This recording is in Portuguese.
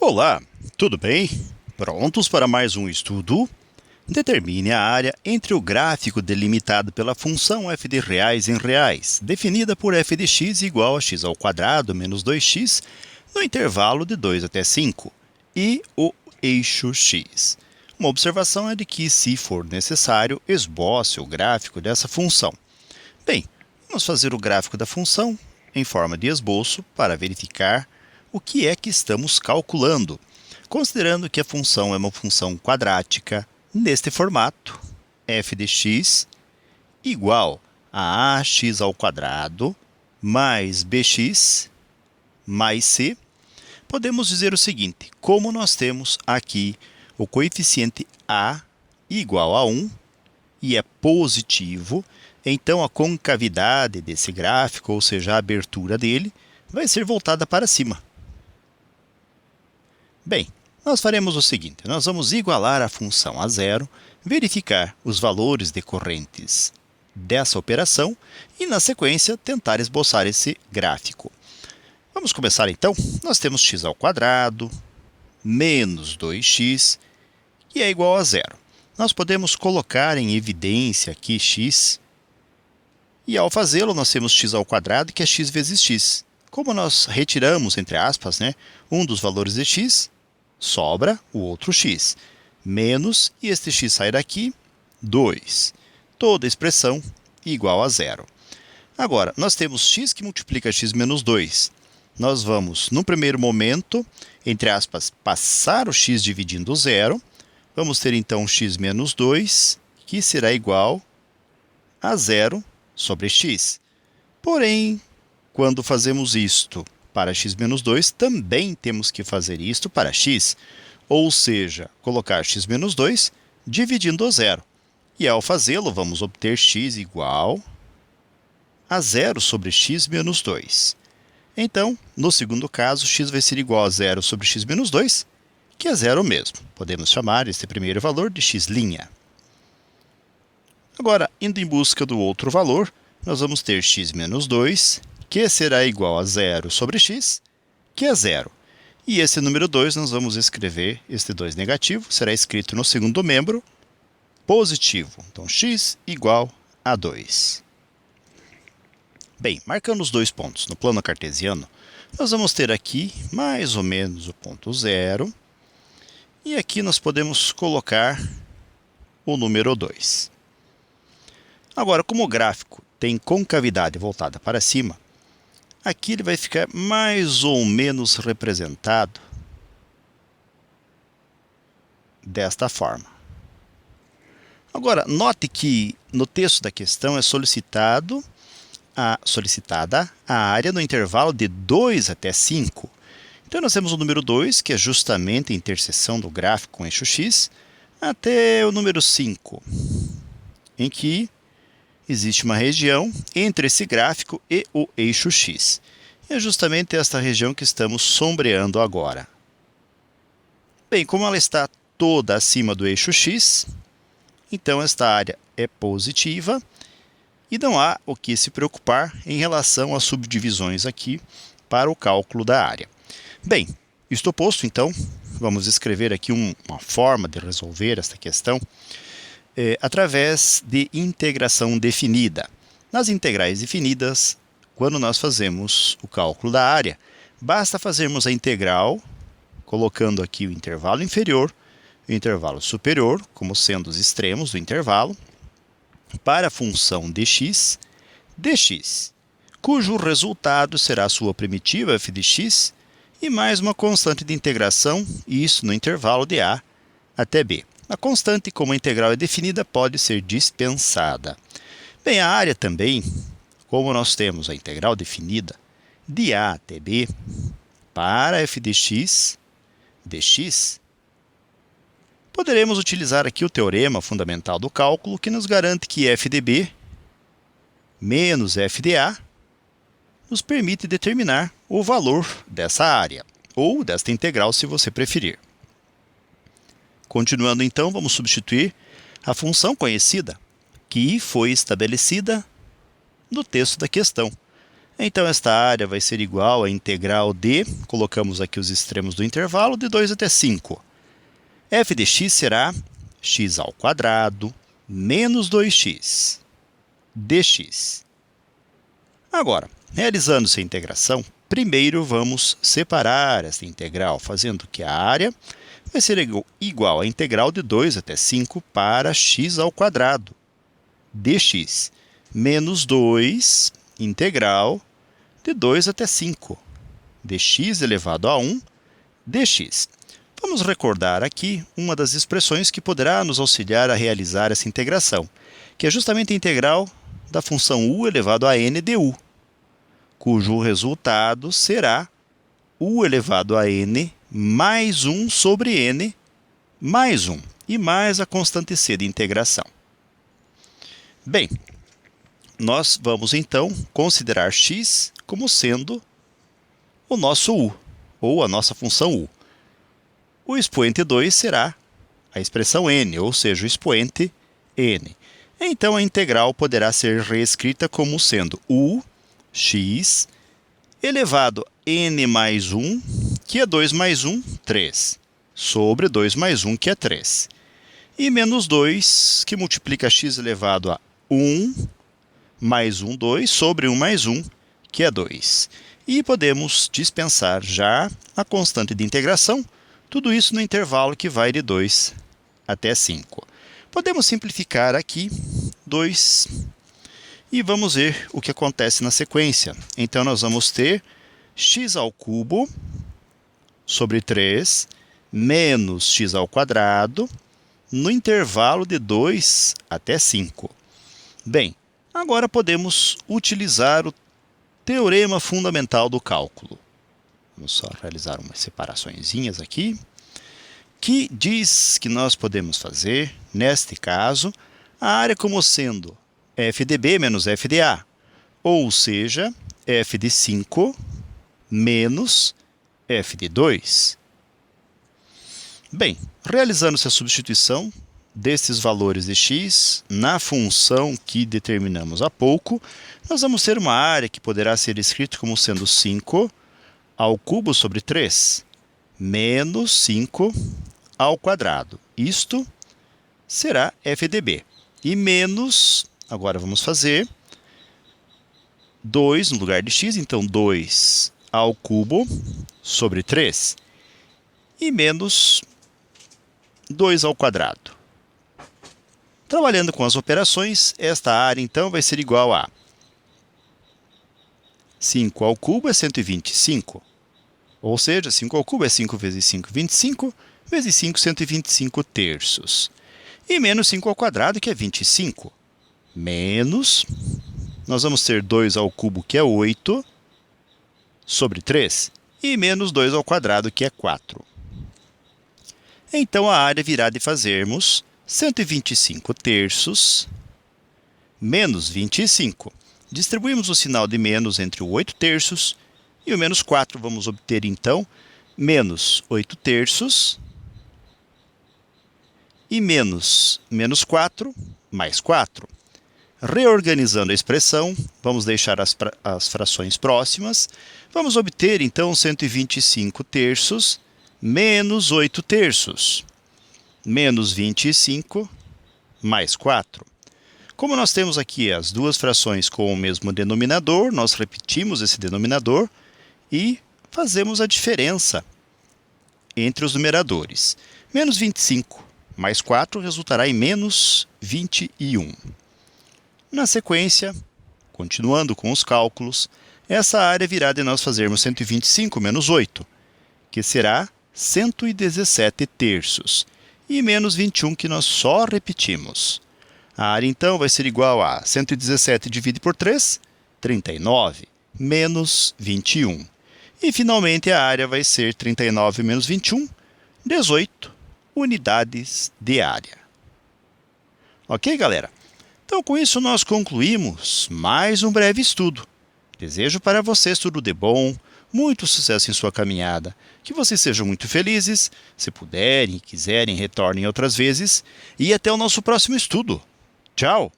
Olá, tudo bem? Prontos para mais um estudo? Determine a área entre o gráfico delimitado pela função f de reais em reais, definida por f de x igual a x ao quadrado menos 2x, no intervalo de 2 até 5, e o eixo x. Uma observação é de que, se for necessário, esboce o gráfico dessa função. Bem, vamos fazer o gráfico da função em forma de esboço para verificar o que é que estamos calculando, considerando que a função é uma função quadrática neste formato, f de x igual a ax ao quadrado mais bx mais c. Podemos dizer o seguinte: como nós temos aqui o coeficiente a igual a 1 e é positivo, então a concavidade desse gráfico, ou seja, a abertura dele, vai ser voltada para cima. Bem, nós faremos o seguinte: nós vamos igualar a função a zero, verificar os valores decorrentes dessa operação e, na sequência, tentar esboçar esse gráfico. Vamos começar então. Nós temos x ao quadrado menos 2x, que é igual a zero. Nós podemos colocar em evidência aqui x, e ao fazê-lo nós temos x ao quadrado, que é x vezes x. Como nós retiramos, entre aspas, um dos valores de x, sobra o outro x, menos, e este x sai daqui, 2. Toda expressão igual a zero. Agora, nós temos x que multiplica x menos 2. Nós vamos, no primeiro momento, entre aspas, passar o x dividindo o zero. Vamos ter, então, x menos 2, que será igual a zero sobre x. Porém, quando fazemos isto para x menos 2, também temos que fazer isto para x, ou seja, colocar x menos 2 dividindo o zero. E ao fazê-lo, vamos obter x igual a zero sobre x menos 2. Então, no segundo caso, x vai ser igual a zero sobre x menos 2, que é zero mesmo. Podemos chamar este primeiro valor de x'. Agora, indo em busca do outro valor, nós vamos ter x menos 2, que será igual a zero sobre x, que é zero. E esse número 2, nós vamos escrever, este 2 negativo, será escrito no segundo membro, positivo. Então, x igual a 2. Bem, marcando os dois pontos no plano cartesiano, nós vamos ter aqui mais ou menos o ponto zero. E aqui nós podemos colocar o número 2. Agora, como o gráfico tem concavidade voltada para cima, aqui ele vai ficar mais ou menos representado desta forma. Agora, note que no texto da questão é solicitada a área no intervalo de 2 até 5. Então, nós temos o número 2, que é justamente a interseção do gráfico com o eixo x, até o número 5, em que existe uma região entre esse gráfico e o eixo x. E é justamente esta região que estamos sombreando agora. Bem, como ela está toda acima do eixo x, então esta área é positiva e não há o que se preocupar em relação às subdivisões aqui para o cálculo da área. Bem, isto posto, então, vamos escrever aqui uma forma de resolver esta questão através de integração definida. Nas integrais definidas, quando nós fazemos o cálculo da área, basta fazermos a integral, colocando aqui o intervalo inferior e o intervalo superior, como sendo os extremos do intervalo, para a função dx, cujo resultado será a sua primitiva f de x, e mais uma constante de integração, isso no intervalo de a até b. A constante, como a integral é definida, pode ser dispensada. Bem, a área também, como nós temos a integral definida de a até b, para f de x dx, poderemos utilizar aqui o teorema fundamental do cálculo, que nos garante que f de b menos f de a nos permite determinar o valor dessa área, ou desta integral, se você preferir. Continuando, então, vamos substituir a função conhecida, que foi estabelecida no texto da questão. Então, esta área vai ser igual à integral de, colocamos aqui os extremos do intervalo, de 2 até 5. f de x será x ao quadrado menos 2x dx. Agora, realizando-se a integração, primeiro vamos separar esta integral, fazendo que a área vai ser igual à integral de 2 até 5 para x ao quadrado dx, menos 2 integral de 2 até 5 dx elevado a 1 dx. Vamos recordar aqui uma das expressões que poderá nos auxiliar a realizar essa integração, que é justamente a integral da função u elevado a n du, cujo resultado será u elevado a n mais 1 sobre n mais 1, e mais a constante c de integração. Bem, nós vamos então considerar x como sendo o nosso u, ou a nossa função u. O expoente 2 será a expressão n, ou seja, o expoente n. Então, a integral poderá ser reescrita como sendo u x elevado a n mais 1, que é 2 mais 1, 3, sobre 2 mais 1, que é 3. E menos 2, que multiplica x elevado a 1 mais 1, 2, sobre 1 mais 1, que é 2. E podemos dispensar já a constante de integração, tudo isso no intervalo que vai de 2 até 5. Podemos simplificar aqui 2 e vamos ver o que acontece na sequência. Então, nós vamos ter x ao cubo sobre 3 menos x ao quadrado no intervalo de 2 até 5. Bem, agora podemos utilizar o teorema fundamental do cálculo. Vamos só realizar umas separaçõezinhas aqui, que diz que nós podemos fazer, neste caso, a área como sendo f de b menos f de a, ou seja, f de 5 menos f de 2. Bem, realizando-se a substituição destes valores de x na função que determinamos há pouco, nós vamos ter uma área que poderá ser escrita como sendo 5 ao cubo sobre 3, menos 5 ao quadrado. Isto será f de b. E menos, agora vamos fazer 2 no lugar de x, então 2 ao cubo sobre 3, e menos 2 ao quadrado. Trabalhando com as operações, esta área então vai ser igual a 5 ao cubo é 125, ou seja, 5 ao cubo é 5 vezes 5, 25, vezes 5, 125 terços. E menos 5 ao quadrado, que é 25, menos, nós vamos ter 2 ao cubo, que é 8, sobre 3, e menos 2 ao quadrado, que é 4. Então, a área virá de fazermos 125 terços menos 25. Distribuímos o sinal de menos entre o 8 terços e o menos 4. Vamos obter, então, menos 8 terços e menos 4 mais 4. Reorganizando a expressão, vamos deixar as frações próximas. Vamos obter, então, 125 terços menos 8 terços. Menos 25 mais 4. Como nós temos aqui as duas frações com o mesmo denominador, nós repetimos esse denominador e fazemos a diferença entre os numeradores. Menos 25 mais 4 resultará em menos 21. Na sequência, continuando com os cálculos, essa área virá de nós fazermos 125 menos 8, que será 117 terços, e menos 21, que nós só repetimos. A área, então, vai ser igual a 117 dividido por 3, 39, menos 21. E, finalmente, a área vai ser 39 menos 21, 18 unidades de área. Ok, galera? Então, com isso, nós concluímos mais um breve estudo. Desejo para vocês tudo de bom, muito sucesso em sua caminhada, que vocês sejam muito felizes, se puderem e quiserem, retornem outras vezes, e até o nosso próximo estudo. Tchau!